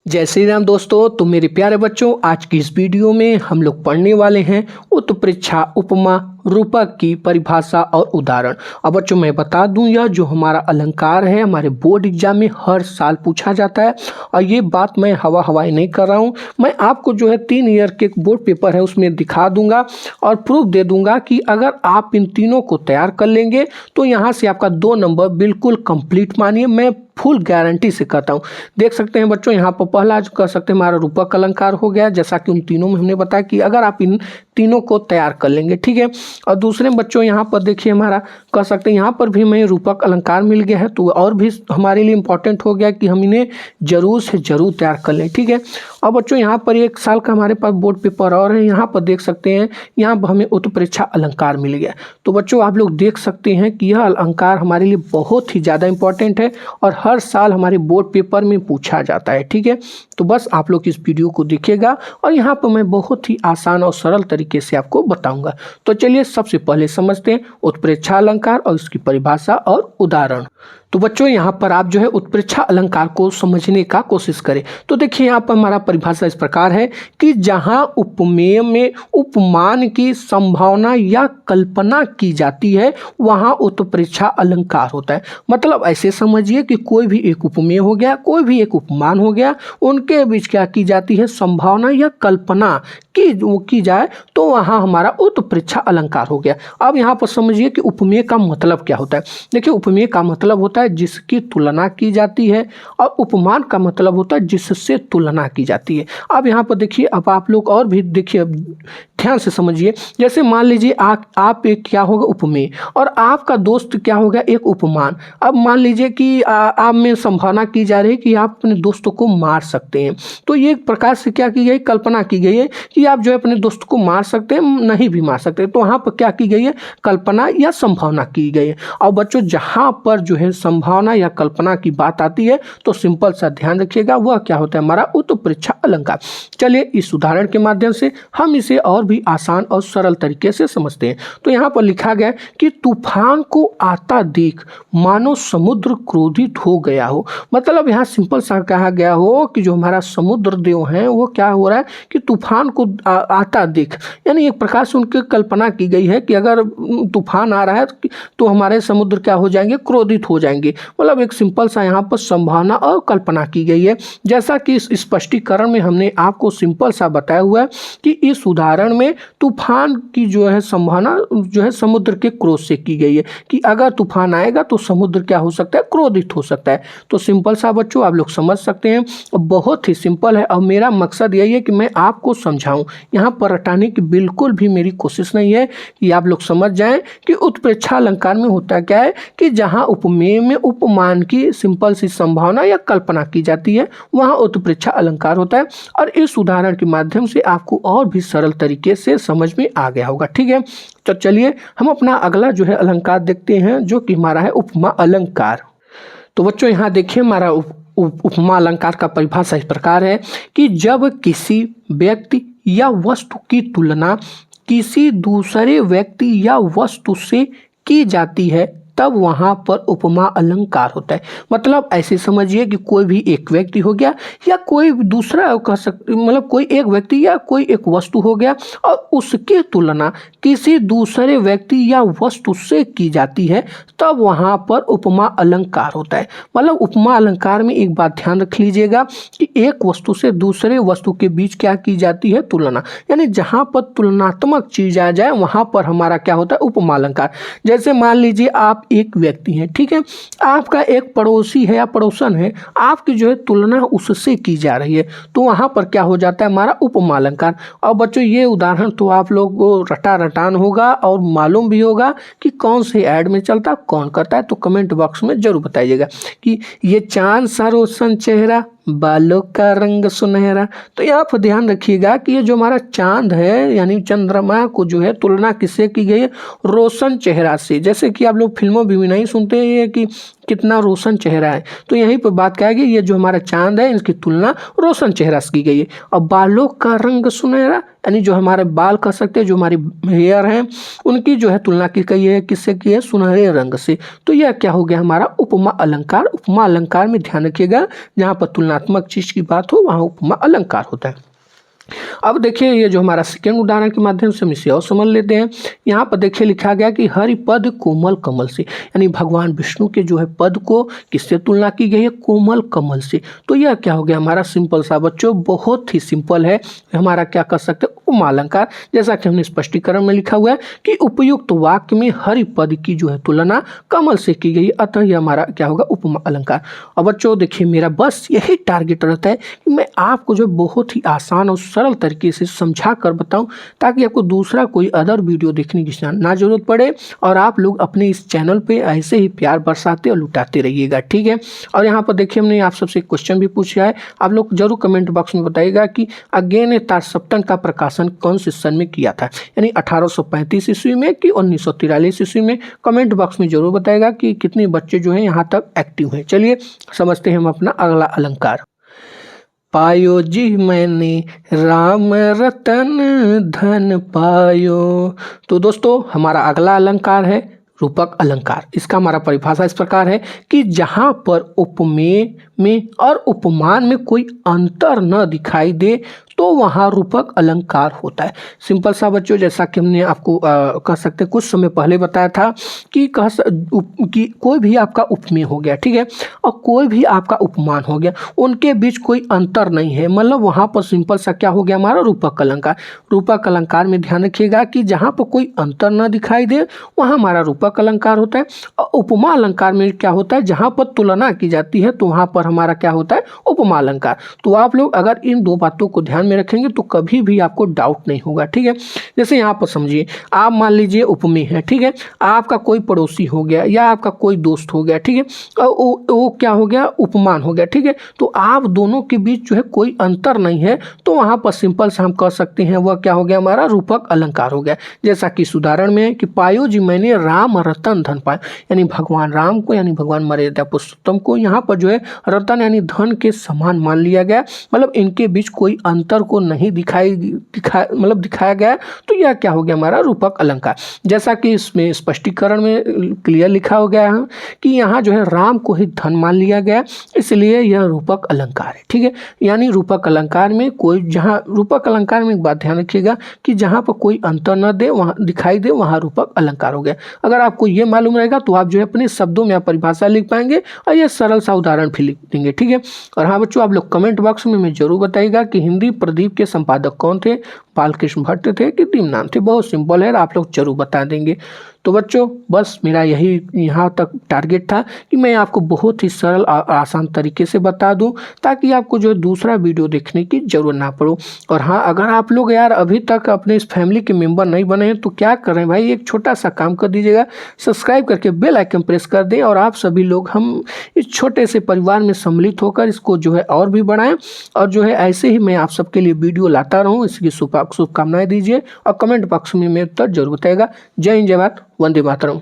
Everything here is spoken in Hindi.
जय श्री राम दोस्तों। तो मेरे प्यारे बच्चों, आज की इस वीडियो में हम लोग पढ़ने वाले हैं उत्प्रेक्षा, उपमा, रूपक की परिभाषा और उदाहरण। अब बच्चों मैं बता दूं, यह जो हमारा अलंकार है हमारे बोर्ड एग्जाम में हर साल पूछा जाता है। और ये बात मैं हवाई नहीं कर रहा हूँ, मैं आपको जो है 3 ईयर के बोर्ड पेपर है उसमें दिखा दूंगा और प्रूफ दे दूंगा कि अगर आप इन तीनों को तैयार कर लेंगे तो यहाँ से आपका 2 नंबर बिल्कुल कंप्लीट मानिए, मैं फुल गारंटी से कहता हूँ। देख सकते हैं बच्चों, यहाँ पर पहला जो कर सकते हैं हमारा रूपक अलंकार हो गया, जैसा कि उन तीनों में हमने बताया कि अगर आप इन तीनों को तैयार कर लेंगे, ठीक है। और दूसरे बच्चों यहाँ पर देखिए हमारा कह सकते हैं यहाँ पर भी हमें रूपक अलंकार मिल गया है, तो और भी हमारे लिए इंपॉर्टेंट हो गया कि हम इन्हें जरूर से जरूर तैयार कर लें, ठीक है। और बच्चों यहाँ पर 1 साल का हमारे पास बोर्ड पेपर और है, यहाँ पर देख सकते हैं यहाँ पर हमें उत्प्रेक्षा अलंकार मिल गया। तो बच्चों आप लोग देख सकते हैं कि यह अलंकार हमारे लिए बहुत ही ज़्यादा इंपॉर्टेंट है और हर साल हमारे बोर्ड पेपर में पूछा जाता है, ठीक है। तो बस आप लोग इस वीडियो को देखिएगा और यहाँ पर मैं बहुत ही आसान और सरल तरीके से आपको बताऊंगा। तो चलिए सबसे पहले समझते हैं उत्प्रेक्षा अलंकार और इसकी परिभाषा और उदाहरण। तो बच्चों यहाँ पर आप जो है उत्प्रेक्षा अलंकार को समझने का कोशिश करें। तो देखिए यहाँ पर हमारा परिभाषा इस प्रकार है कि जहाँ उपमेय में उपमान की संभावना या कल्पना की जाती है वहाँ उत्प्रेक्षा अलंकार होता है। मतलब ऐसे समझिए कि कोई भी एक उपमेय हो गया, कोई भी एक उपमान हो गया, उनके बीच क्या की जाती है, संभावना या कल्पना की जाए तो वहाँ हमारा उत्प्रेक्षा अलंकार हो गया। अब यहाँ पर समझिए कि उपमेय का मतलब क्या होता है। देखिए उपमेय का मतलब होता है जिसकी तुलना की जाती है और उपमान का मतलब होता है जिससे तुलना की जाती है। अब यहाँ पर देखिए, अब आप लोग और भी देखिए ध्यान से समझिए। जैसे मान लीजिए आप एक क्या होगा उपमेय और आपका दोस्त क्या होगा एक उपमान। अब मान लीजिए कि आप में संभावना की जा रही है कि आप अपने दोस्तों को मार सकते हैं, तो ये एक प्रकार से क्या की गई, कल्पना की गई है कि आप जो है अपने दोस्त को मार सकते हैं, नहीं भी मार सकते। तो वहाँ पर क्या की गई है, कल्पना या संभावना की गई है। और बच्चों जहाँ पर जो है संभावना या कल्पना की बात आती है तो सिंपल सा ध्यान रखिएगा, वह क्या होता है, हमारा उत्प्रेक्षा अलंकार। चलिए इस उदाहरण के माध्यम से हम इसे और भी आसान और सरल तरीके से समझते हैं। तो यहाँ पर लिखा गया कि तूफान को आता देख मानो समुद्र क्रोधित हो गया हो। मतलब यहाँ सिंपल सा कहा गया हो कि जो हमारा समुद्र देव है वो क्या हो रहा है कि तूफान को आता देख, यानी एक प्रकार से उनकी कल्पना की गई है कि अगर तूफान आ रहा है तो हमारे समुद्र क्या हो जाएंगे, क्रोधित हो जाएंगे। मतलब एक सिंपल सा यहाँ पर संभावना और कल्पना की गई है। जैसा कि इस स्पष्टीकरण में हमने आपको सिंपल सा बताया हुआ है कि इस उदाहरण में तूफान की जो है संभावना जो है समुद्र के क्रोध से की गई है कि अगर तूफान आएगा तो समुद्र क्या हो सकता है, क्रोधित हो सकता है। तो सिंपल सा बच्चों आप लोग समझ सकते हैं, बहुत ही सिंपल है और मेरा मकसद यही है कि मैं आपको समझाऊं। यहाँ पर रटाने की बिल्कुल भी मेरी कोशिश नहीं है कि आप लोग समझ जाएं कि उत्प्रेक्षा अलंकार में होता क्या है कि जहाँ उपमेय में उपमान की सिंपल सी संभावना या कल्पना की जाती है वहाँ उत्प्रेक्षा अलंकार होता है। और इस उदाहरण के माध्यम से आपको और भी सरल तरीके से समझ में आ गया होगा, ठीक है। तो चलिए हम अपना अगला जो है अलंकार देखते हैं, जो कि हमारा है उपमा अलंकार। तो बच्चों यहाँ देखिए हमारा उपमा अलंकार का परिभाषा इस प्रकार है कि जब किसी व्यक्ति या वस्तु की तुलना किसी दूसरे व्यक्ति या वस्तु से की जाती है तब वहाँ पर उपमा अलंकार होता है। मतलब ऐसे समझिए कि कोई भी एक व्यक्ति हो गया या कोई दूसरा कह सकते, मतलब कोई एक व्यक्ति या कोई एक वस्तु हो गया और उसकी तुलना किसी दूसरे व्यक्ति या वस्तु से की जाती है तब वहाँ पर उपमा अलंकार होता है। मतलब उपमा अलंकार में एक बात ध्यान रख लीजिएगा कि एक वस्तु से दूसरे वस्तु के बीच क्या की जाती है, तुलना। यानी जहाँ पर तुलनात्मक चीज आ जाए वहाँ पर हमारा क्या होता है, उपमा अलंकार। जैसे मान लीजिए आप एक व्यक्ति हैं, ठीक है, आपका एक पड़ोसी है या पड़ोसन है, आपकी जो है तुलना उससे की जा रही है तो वहाँ पर क्या हो जाता है, हमारा उपमा अलंकार। और बच्चों ये उदाहरण तो आप लोग को रटान होगा और मालूम भी होगा कि कौन से ऐड में चलता कौन करता है। तो कमेंट बॉक्स में जरूर बताइएगा कि ये चांद सा रोशन चेहरा बालों का रंग सुनहरा। तो यहाँ पर ध्यान रखिएगा कि ये जो हमारा चांद है यानी चंद्रमा को जो है तुलना किससे की गई है, रोशन चेहरा से। जैसे कि आप लोग फिल्मों भी नहीं सुनते हैं कि कितना रोशन चेहरा है। तो यहीं पर बात क्या है कि ये जो हमारा चांद है इसकी तुलना रोशन चेहरा से की गई है। अब बालों का रंग सुनहरा, यानी जो हमारे बाल कह सकते हैं, जो हमारी हेयर हैं, उनकी जो है तुलना की गई है किससे की है, सुनहरे रंग से। तो यह क्या हो गया हमारा उपमा अलंकार। उपमा अलंकार में ध्यान रखिएगा, जहाँ पर तुलनात्मक चीज की बात हो वहाँ उपमा अलंकार होता है। अब देखिए ये जो हमारा सेकेंड उदाहरण के माध्यम से हम इसे और समझ लेते हैं। यहाँ पर देखिए लिखा गया कि हरि पद कोमल कमल से, यानी भगवान विष्णु के जो है पद को किससे तुलना की गई है, कोमल कमल से। तो यह क्या हो गया हमारा सिंपल सा बच्चों, बहुत ही सिंपल है, हमारा क्या कर सकते हैं उपमा अलंकार। जैसा कि हमने स्पष्टीकरण में लिखा हुआ है कि उपयुक्त वाक्य में हरि पद की जो है तुलना कमल से की गई, अतः यह हमारा क्या होगा उपमा अलंकार। और बच्चों देखिए मेरा बस यही टारगेट रहता है कि मैं आपको जो बहुत ही आसान और सरल तरीके से समझा कर बताऊं, ताकि आपको दूसरा कोई अदर वीडियो देखने की ना जरूरत पड़े और आप लोग अपने इस चैनल पे ऐसे ही प्यार बरसाते और लुटाते रहिएगा, ठीक है। और यहाँ पर देखिए हमने आप सबसे क्वेश्चन भी पूछा है, आप लोग जरूर कमेंट बॉक्स में बताइएगा कि अज्ञेय तारसप्तक का प्रकाशन कौन से सन में किया था, यानी 1835 ईस्वी में कि 1943 ईस्वी में। कमेंट बॉक्स में जरूर बताइएगा कि कितने बच्चे जो हैं यहाँ तक एक्टिव हैं। चलिए समझते हैं हम अपना अगला अलंकार। पायो जी मैंने राम रतन धन पायो। तो दोस्तों हमारा अगला अलंकार है रूपक अलंकार। इसका हमारा परिभाषा इस प्रकार है कि जहाँ पर उपमेय में और उपमान में कोई अंतर न दिखाई दे तो वहाँ रूपक अलंकार होता है। सिंपल सा बच्चों, जैसा कि हमने आपको कह सकते कुछ समय पहले बताया था कि कि कोई भी आपका उपमेय हो गया, ठीक है, और कोई भी आपका उपमान हो गया, उनके बीच कोई अंतर नहीं है, मतलब वहाँ पर सिंपल सा क्या हो गया हमारा रूपक अलंकार। रूपक अलंकार में ध्यान रखिएगा कि जहाँ पर कोई अंतर न दिखाई दे वहाँ हमारा रूपक अलंकार होता है। और उपमा अलंकार में क्या होता है, जहाँ पर तुलना की जाती है तो वहाँ पर हमारा क्या होता है उपमा अलंकार। तो आप लोग अगर इन दो बातों को ध्यान में रखेंगे तो कभी भी आपको डाउट नहीं होगा, ठीक है। जैसे यहाँ पर समझिए, आप मान लीजिए उपमेय है, ठीक है, आपका कोई पड़ोसी हो गया या आपका कोई दोस्त हो गया, ठीक है, और वो क्या हो गया उपमान हो गया, ठीक है। तो आप दोनों के बीच जो है कोई अंतर नहीं है, तो वहाँ पर सिंपल से हम कह सकते हैं वह क्या हो गया हमारा रूपक अलंकार हो गया। जैसा कि इस उदाहरण में कि पायो जी मैंने राम रतन धन पायो, यानी भगवान राम को, यानी भगवान मर्यादा पुरुषोत्तम को यहाँ पर जो है रतन यानी धन के समान मान लिया गया, मतलब इनके बीच कोई अंतर को नहीं दिखाया गया। तो यह क्या हो गया हमारा रूपक अलंकार। जैसा कि इसमें स्पष्टीकरण में क्लियर लिखा हो गया है कि यहाँ जो है राम को ही धन मान लिया गया, इसलिए यह रूपक अलंकार है, ठीक है। यानी रूपक अलंकार में कोई, जहाँ रूपक अलंकार में एक बात ध्यान रखिएगा कि जहाँ पर कोई अंतर न दे वहाँ दिखाई दे वहाँ रूपक अलंकार हो गया। अगर आपको ये मालूम रहेगा तो आप जो है अपने शब्दों में परिभाषा लिख पाएंगे और ये सरल सा उदाहरण भी लिख देंगे, ठीक है। और हाँ बच्चों, आप लोग कमेंट बॉक्स में जरूर बताइएगा कि हिंदी प्रदीप के संपादक कौन थे, बालकृष्ण भट्ट थे कि दीननाथ थे। बहुत सिंपल है, आप लोग जरूर बता देंगे। तो बच्चों बस मेरा यही यहाँ तक टारगेट था कि मैं आपको बहुत ही सरल और आसान तरीके से बता दूं, ताकि आपको जो दूसरा वीडियो देखने की जरूरत ना पड़ो। और हाँ, अगर आप लोग यार अभी तक अपने इस फैमिली के मेंबर नहीं बने हैं तो क्या करें भाई, एक छोटा सा काम कर दीजिएगा, सब्सक्राइब करके बेल आइकन प्रेस कर दें और आप सभी लोग हम इस छोटे से परिवार में सम्मिलित होकर इसको जो है और भी बढ़ाएं, और जो है ऐसे ही मैं आप सबके लिए वीडियो लाता रहूँ। इसकी शुभकामनाएं दीजिए और कमेंट बॉक्स में मेरे उत्तर जरूर बताइएगा। जय हिंद, जय भारत, वंदे मातरम।